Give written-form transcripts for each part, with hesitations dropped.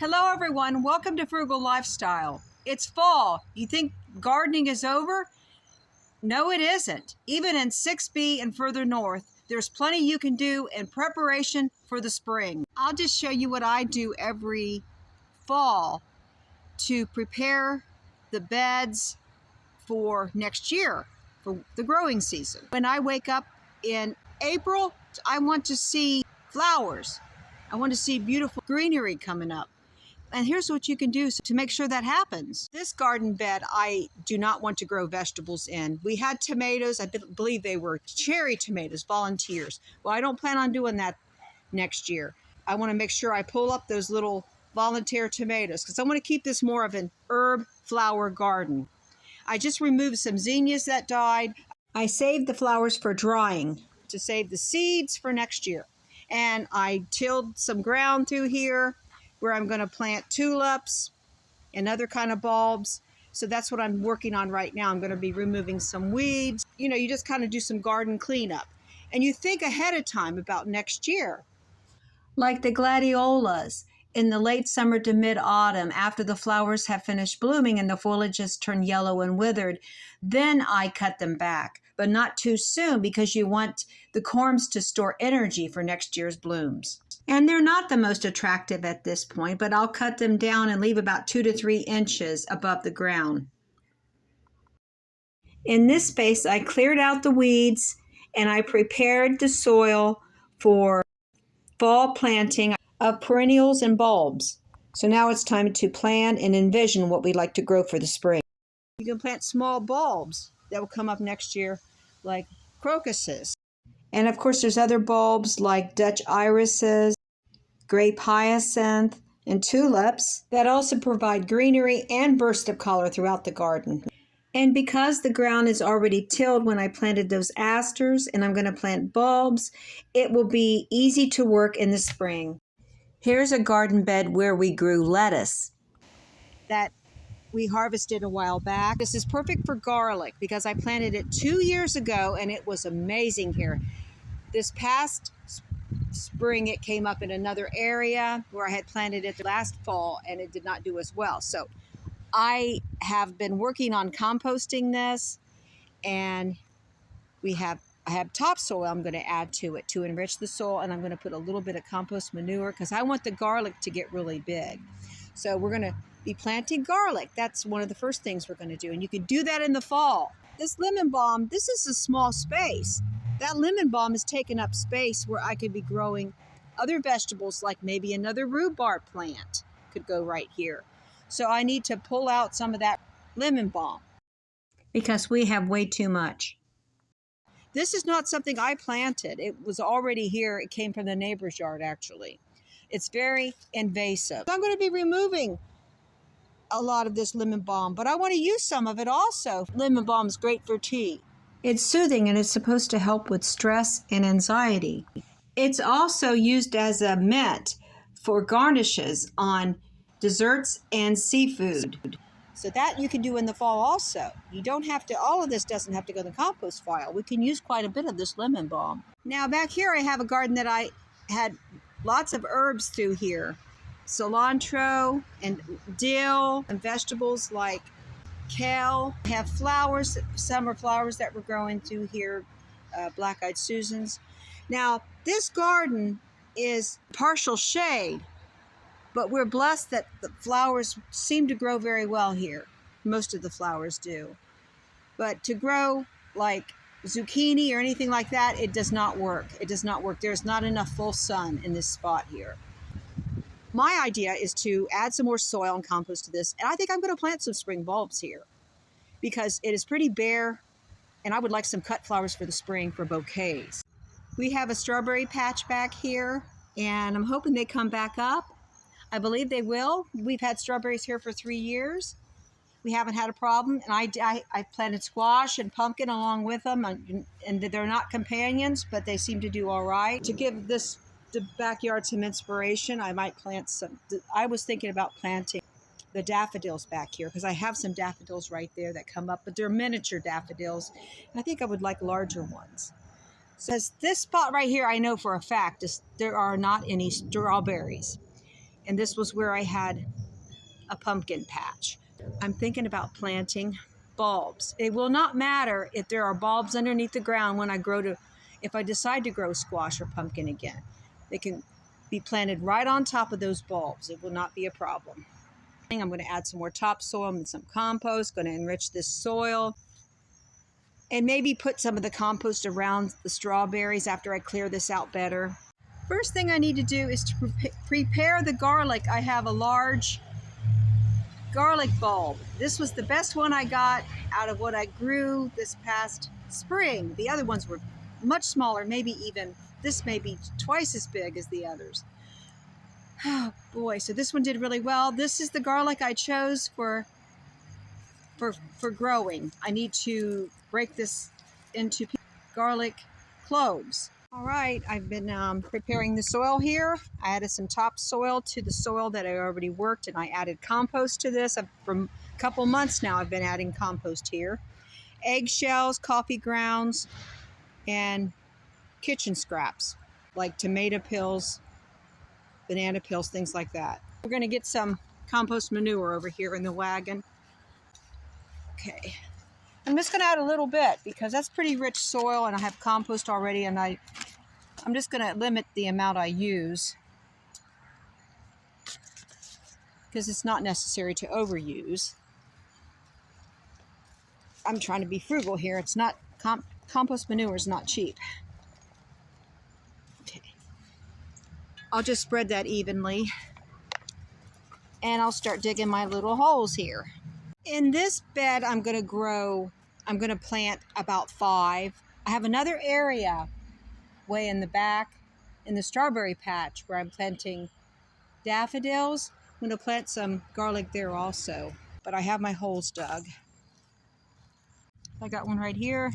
Hello everyone, welcome to Frugal Lifestyle. It's fall. You think gardening is over? No, it isn't. Even in 6B and further north, there's plenty you can do in preparation for the spring. I'll just show you what I do every fall to prepare the beds for next year, for the growing season. When I wake up in April, I want to see flowers. I want to see beautiful greenery coming up. And here's what you can do to make sure that happens. This garden bed, I do not want to grow vegetables in. We had tomatoes, I believe they were cherry tomatoes, volunteers. Well, I don't plan on doing that next year. I want to make sure I pull up those little volunteer tomatoes because I want to keep this more of an herb flower garden. I just removed some zinnias that died. I saved the flowers for drying to save the seeds for next year. And I tilled some ground through here where I'm going to plant tulips and other kind of bulbs. So that's what I'm working on right now. I'm going to be removing some weeds. You know, you just kind of do some garden cleanup. And you think ahead of time about next year. Like the gladiolas in the late summer to mid-autumn, after the flowers have finished blooming and the foliage has turned yellow and withered, then I cut them back, but not too soon because you want the corms to store energy for next year's blooms. And they're not the most attractive at this point, but I'll cut them down and leave about 2 to 3 inches above the ground. In this space, I cleared out the weeds and I prepared the soil for fall planting of perennials and bulbs. So now it's time to plan and envision what we'd like to grow for the spring. You can plant small bulbs that will come up next year, like crocuses. And of course, there's other bulbs like Dutch irises, grape hyacinth, and tulips that also provide greenery and burst of color throughout the garden. And because the ground is already tilled when I planted those asters and I'm going to plant bulbs, it will be easy to work in the spring. Here's a garden bed where we grew lettuce that we harvested a while back. This is perfect for garlic because I planted it 2 years ago and it was amazing here. This past spring it came up in another area where I had planted it last fall and it did not do as well. So I have been working on composting this, and I have topsoil I'm going to add to it to enrich the soil, and I'm going to put a little bit of compost manure because I want the garlic to get really big. So we're going to be planting garlic. That's one of the first things we're going to do, and you can do that in the fall. This lemon balm, this is a small space. That lemon balm is taking up space where I could be growing other vegetables, like maybe another rhubarb plant could go right here. So I need to pull out some of that lemon balm because we have way too much. This is not something I planted. It was already here. It came from the neighbor's yard, actually. It's very invasive. I'm going to be removing a lot of this lemon balm, but I want to use some of it also. Lemon balm is great for tea. It's soothing and it's supposed to help with stress and anxiety. It's also used as a mint for garnishes on desserts and seafood. So that you can do in the fall also. You don't have to, all of this doesn't have to go in the compost pile. We can use quite a bit of this lemon balm. Now back here I have a garden that I had lots of herbs through here. Cilantro and dill and vegetables like kale. I have flowers, summer flowers that were growing through here, black-eyed Susans. Now this garden is partial shade, but we're blessed that the flowers seem to grow very well here. Most of the flowers do. But to grow like zucchini or anything like that, it does not work. It does not work. There's not enough full sun in this spot here. My idea is to add some more soil and compost to this, and I think I'm going to plant some spring bulbs here because it is pretty bare, and I would like some cut flowers for the spring for bouquets. We have a strawberry patch back here, and I'm hoping they come back up. I believe they will. We've had strawberries here for 3 years. We haven't had a problem. And I planted squash and pumpkin along with them. And they're not companions, but they seem to do all right. To give the backyard some inspiration, I might plant some. I was thinking about planting the daffodils back here because I have some daffodils right there that come up, but they're miniature daffodils. And I think I would like larger ones. So this spot right here, I know for a fact there are not any strawberries. And this was where I had a pumpkin patch. I'm thinking about planting bulbs. It will not matter if there are bulbs underneath the ground when if I decide to grow squash or pumpkin again. They can be planted right on top of those bulbs. It will not be a problem. I'm going to add some more topsoil and some compost, going to enrich this soil, and maybe put some of the compost around the strawberries after I clear this out better. First thing I need to do is to prepare the garlic. I have a large garlic bulb. This was the best one I got out of what I grew this past spring. The other ones were much smaller, maybe even, this may be twice as big as the others. Oh boy, so this one did really well. This is the garlic I chose for growing. I need to break this into garlic cloves. All right, I've been preparing the soil here. I added some topsoil to the soil that I already worked, and I added compost to this. For a couple months now, I've been adding compost here. Eggshells, coffee grounds, and kitchen scraps, like tomato peels, banana peels, things like that. We're gonna get some compost manure over here in the wagon. Okay, I'm just gonna add a little bit because that's pretty rich soil and I have compost already, and I'm just gonna limit the amount I use because it's not necessary to overuse. I'm trying to be frugal here. It's not, compost manure is not cheap. Okay, I'll just spread that evenly and I'll start digging my little holes here. In this bed, I'm going to plant about 5. I have another area way in the back in the strawberry patch where I'm planting daffodils. I'm going to plant some garlic there also, but I have my holes dug. I got one right here.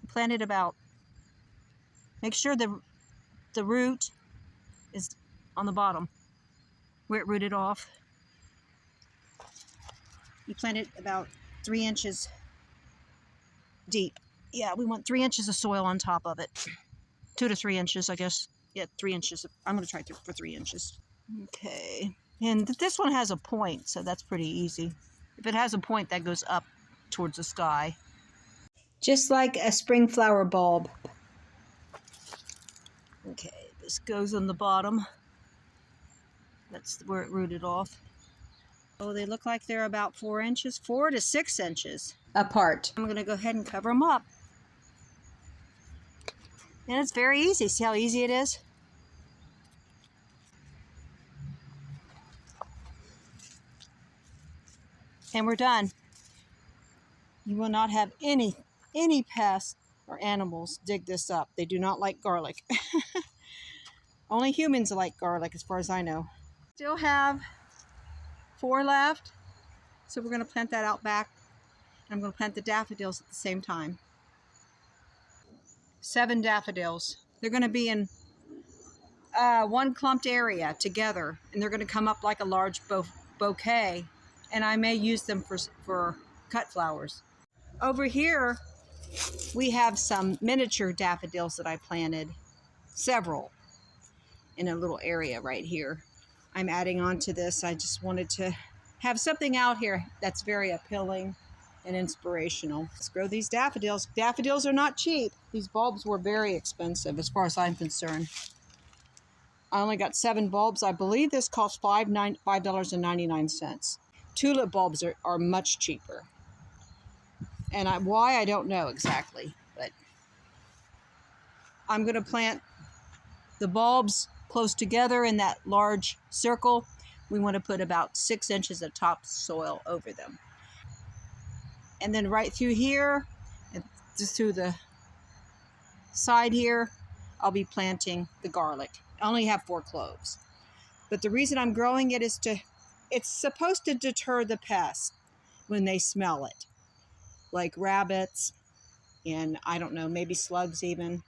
Planted about, make sure the root is on the bottom where it rooted off. You plant it about 3 inches deep. Yeah, we want 3 inches of soil on top of it. 2 to 3 inches, I guess. Yeah, 3 inches. I'm going to try for 3 inches. Okay. And this one has a point, so that's pretty easy. If it has a point, that goes up towards the sky. Just like a spring flower bulb. Okay, this goes on the bottom. That's where it rooted off. Oh, they look like they're about 4 inches, 4 to 6 inches apart. I'm going to go ahead and cover them up. And it's very easy. See how easy it is? And we're done. You will not have any pests or animals dig this up. They do not like garlic. Only humans like garlic, as far as I know. Still have 4 left, so we're going to plant that out back. I'm going to plant the daffodils at the same time. 7 daffodils. They're going to be in one clumped area together, and they're going to come up like a large bouquet, and I may use them for cut flowers. Over here, we have some miniature daffodils that I planted, several, in a little area right here. I'm adding on to this. I just wanted to have something out here that's very appealing and inspirational. Let's grow these daffodils. Daffodils are not cheap. These bulbs were very expensive as far as I'm concerned. I only got 7 bulbs. I believe this cost $5.99. Tulip bulbs are much cheaper. And why, I don't know exactly, but I'm going to plant the bulbs close together in that large circle. We want to put about 6 inches of topsoil over them. And then right through here, and just through the side here, I'll be planting the garlic. I only have 4 cloves. But the reason I'm growing it is it's supposed to deter the pests when they smell it. Like rabbits, and I don't know, maybe slugs even.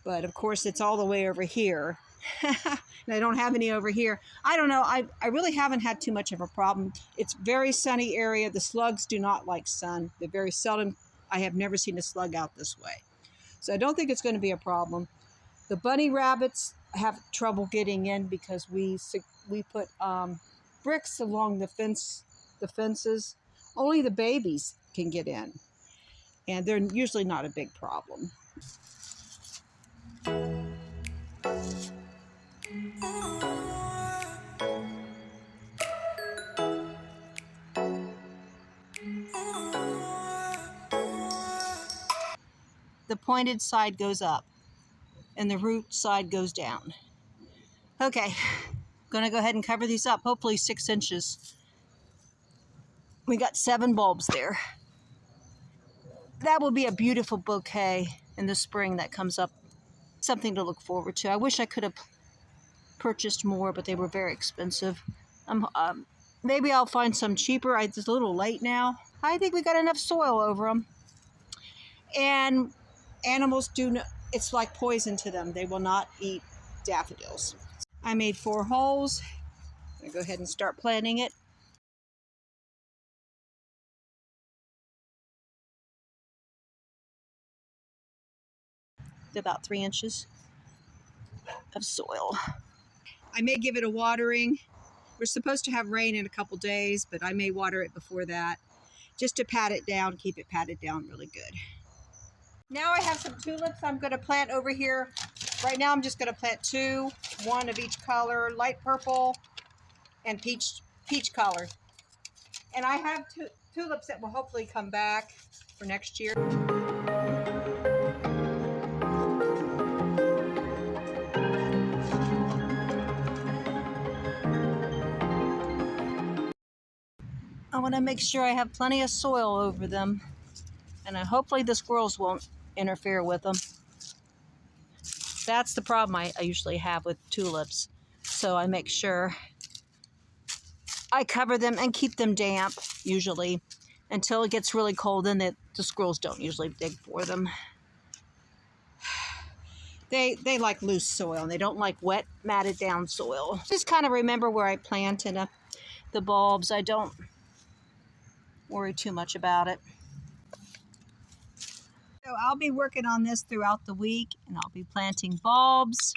But of course, it's all the way over here. And I don't have any over here. I don't know. I really haven't had too much of a problem. It's a very sunny area. The slugs do not like sun. They're very seldom. I have never seen a slug out this way. So I don't think it's going to be a problem. The bunny rabbits have trouble getting in because we put bricks along the fences. Only the babies can get in, and they're usually not a big problem. The pointed side goes up and the root side goes down. Okay, gonna go ahead and cover these up, hopefully 6 inches. We got 7 bulbs there. That will be a beautiful bouquet in the spring that comes up. Something to look forward to. I wish I could have purchased more, but they were very expensive. Maybe I'll find some cheaper. It's a little late now. I think we got enough soil over them. And animals it's like poison to them. They will not eat daffodils. I made 4 holes. I'm gonna go ahead and start planting it. About 3 inches of soil. I may give it a watering. We're supposed to have rain in a couple days, but I may water it before that, just to pat it down, keep it patted down really good. Now I have some tulips I'm going to plant over here. Right now I'm just going to plant 2, one of each color, light purple and peach color. And I have tulips that will hopefully come back for next year. I want to make sure I have plenty of soil over them, and hopefully the squirrels won't interfere with them. That's the problem I usually have with tulips. So I make sure I cover them and keep them damp, usually, until it gets really cold. Then the squirrels don't usually dig for them. They like loose soil, and they don't like wet, matted down soil. Just kind of remember where I planted the bulbs. I don't worry too much about it. So I'll be working on this throughout the week, and I'll be planting bulbs.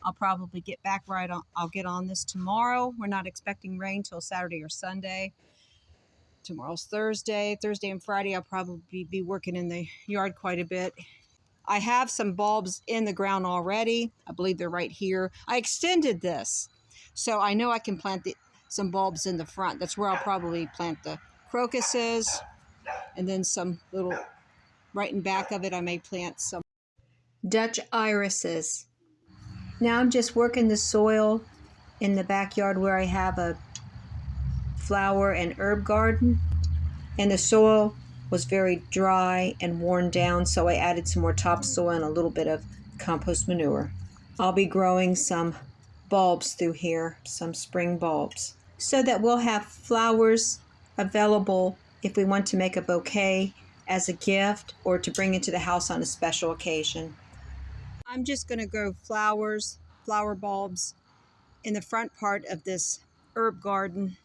I'll probably get back I'll get on this tomorrow. We're not expecting rain till Saturday or Sunday. Tomorrow's Thursday and Friday I'll probably be working in the yard quite a bit. I have some bulbs in the ground already. I believe they're right here. I extended this, so I know I can plant some bulbs in the front. That's where I'll probably plant the crocuses, and then some little, right in back of it, I may plant some Dutch irises. Now I'm just working the soil in the backyard where I have a flower and herb garden, and the soil was very dry and worn down, so I added some more topsoil and a little bit of compost manure. I'll be growing some bulbs through here, some spring bulbs, so that we'll have flowers available if we want to make a bouquet as a gift or to bring into the house on a special occasion. I'm just going to grow flower bulbs in the front part of this herb garden.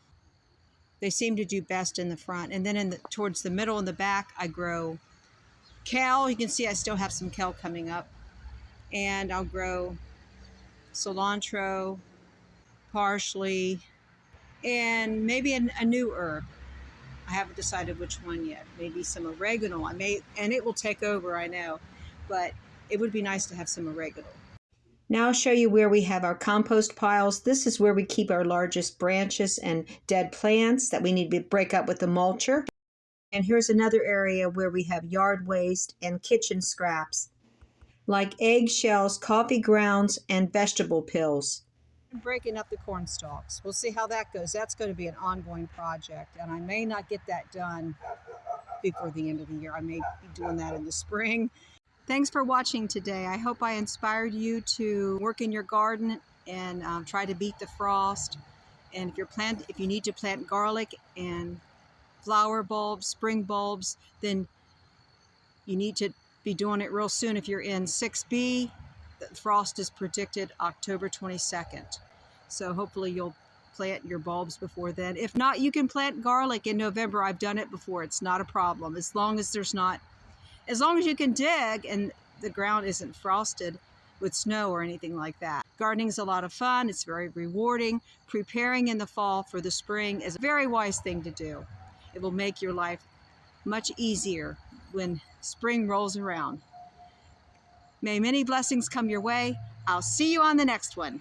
They seem to do best in the front. And then towards the middle and the back, I grow kale. You can see I still have some kale coming up. And I'll grow cilantro, parsley, and maybe a new herb. I haven't decided which one yet. Maybe some oregano. And it will take over, I know, but it would be nice to have some oregano. Now I'll show you where we have our compost piles. This is where we keep our largest branches and dead plants that we need to break up with the mulcher. And here's another area where we have yard waste and kitchen scraps, like eggshells, coffee grounds, and vegetable peels. Breaking up the corn stalks. We'll see how that goes. That's going to be an ongoing project, and I may not get that done before the end of the year. I may be doing that in the spring. Thanks for watching today. I hope I inspired you to work in your garden and try to beat the frost. And if you need to plant garlic and flower bulbs, spring bulbs, then you need to be doing it real soon. If you're in 6B, the frost is predicted October 22nd. So hopefully you'll plant your bulbs before then. If not, you can plant garlic in November. I've done it before. It's not a problem. As long as you can dig and the ground isn't frosted, with snow or anything like that. Gardening is a lot of fun. It's very rewarding. Preparing in the fall for the spring is a very wise thing to do. It will make your life much easier when spring rolls around. May many blessings come your way. I'll see you on the next one.